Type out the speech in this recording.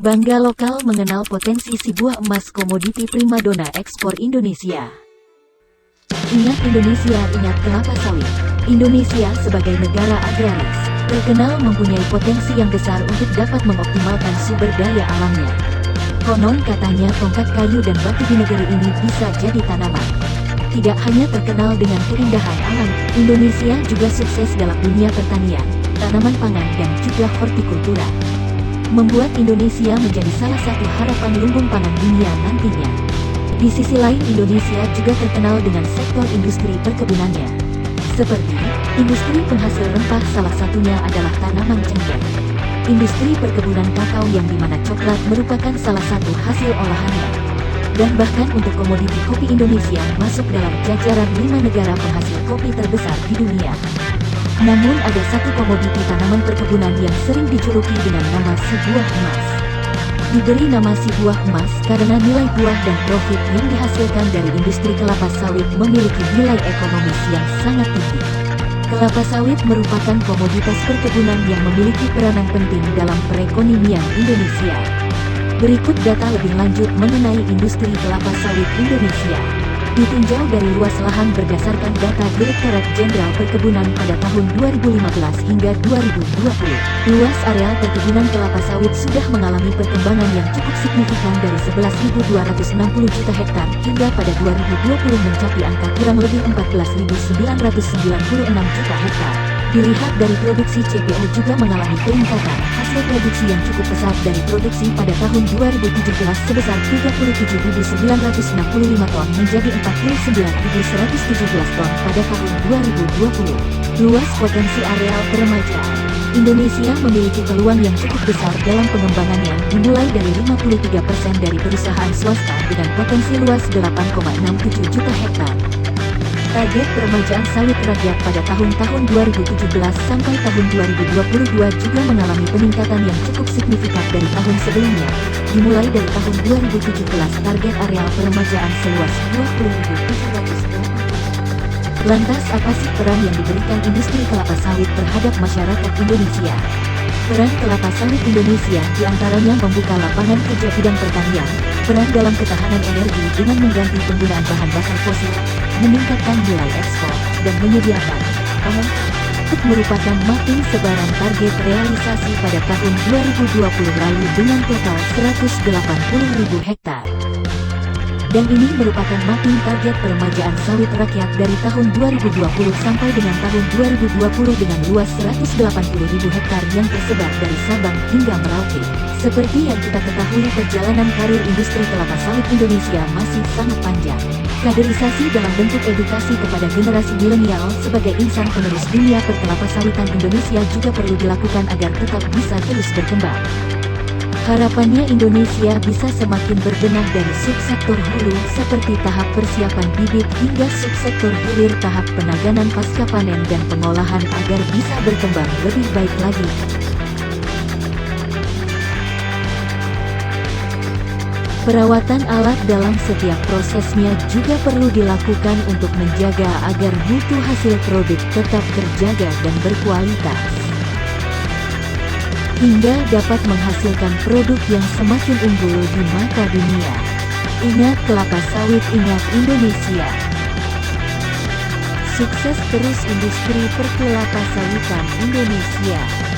Bangga lokal mengenal potensi si buah emas komoditi primadona ekspor Indonesia. Ingat Indonesia, ingat kelapa sawit. Indonesia sebagai negara agraris, terkenal mempunyai potensi yang besar untuk dapat mengoptimalkan sumber daya alamnya. Konon katanya tongkat kayu dan batu di negeri ini bisa jadi tanaman. Tidak hanya terkenal dengan keindahan alam, Indonesia juga sukses dalam dunia pertanian, tanaman pangan dan juga hortikultura. Membuat Indonesia menjadi salah satu harapan lumbung pangan dunia nantinya. Di sisi lain, Indonesia juga terkenal dengan sektor industri perkebunannya. Seperti, industri penghasil rempah salah satunya adalah tanaman cengkeh. Industri perkebunan kakao yang dimana coklat merupakan salah satu hasil olahannya. Dan bahkan untuk komoditi kopi Indonesia masuk dalam jajaran 5 negara penghasil kopi terbesar di dunia. Namun ada satu komoditi tanaman perkebunan yang sering dijuluki dengan nama si buah emas. Diberi nama si buah emas karena nilai buah dan profit yang dihasilkan dari industri kelapa sawit memiliki nilai ekonomis yang sangat tinggi. Kelapa sawit merupakan komoditas perkebunan yang memiliki peranan penting dalam perekonomian Indonesia. Berikut data lebih lanjut mengenai industri kelapa sawit Indonesia. Ditinjau dari luas lahan berdasarkan data Direktorat Jenderal Perkebunan pada tahun 2015 hingga 2020, luas areal perkebunan kelapa sawit sudah mengalami perkembangan yang cukup signifikan dari 11.260 juta hektar hingga pada 2020 mencapai angka kurang lebih 14.996 juta hektar. Dilihat dari produksi CPO juga mengalami peningkatan, hasil produksi yang cukup pesat dari produksi pada tahun 2017 sebesar 37.965 ton menjadi 49.117 ton pada tahun 2020. Luas potensi areal peremajaan. Indonesia memiliki peluang yang cukup besar dalam pengembangannya, dimulai dari 53% dari perusahaan swasta dengan potensi luas 8,67 juta hektar. Target peremajaan sawit rakyat pada tahun-tahun 2017 sampai tahun 2022 juga mengalami peningkatan yang cukup signifikan dari tahun sebelumnya. Dimulai dari tahun 2017, target areal peremajaan seluas 20.700. Lantas apa sih peran yang diberikan industri kelapa sawit terhadap masyarakat Indonesia? Peran kelapa sawit Indonesia diantaranya membuka lapangan kerja bidang pertanian, peran dalam ketahanan energi dengan mengganti penggunaan bahan bakar fosil, meningkatkan nilai ekspor, dan menyediakan pangan merupakan mapping sebaran target realisasi pada tahun 2020 lalu dengan total 180.000 hektar. Dan ini merupakan mapping target peremajaan sawit rakyat dari tahun 2020 sampai dengan tahun 2020 dengan luas 180.000 hektar yang tersebar dari Sabang hingga Merauke. Seperti yang kita ketahui, perjalanan karir industri kelapa sawit Indonesia masih sangat panjang. Kaderisasi dalam bentuk edukasi kepada generasi milenial sebagai insan penerus dunia perkelapa sawitan Indonesia juga perlu dilakukan agar tetap bisa terus berkembang. Harapannya Indonesia bisa semakin berbenah dari subsektor hulu seperti tahap persiapan bibit hingga subsektor hilir tahap penanganan pasca panen dan pengolahan agar bisa berkembang lebih baik lagi. Perawatan alat dalam setiap prosesnya juga perlu dilakukan untuk menjaga agar mutu hasil produk tetap terjaga dan berkualitas, hingga dapat menghasilkan produk yang semakin unggul di mata dunia. Ingat kelapa sawit, ingat Indonesia. Sukses terus industri perkelapa sawitan Indonesia.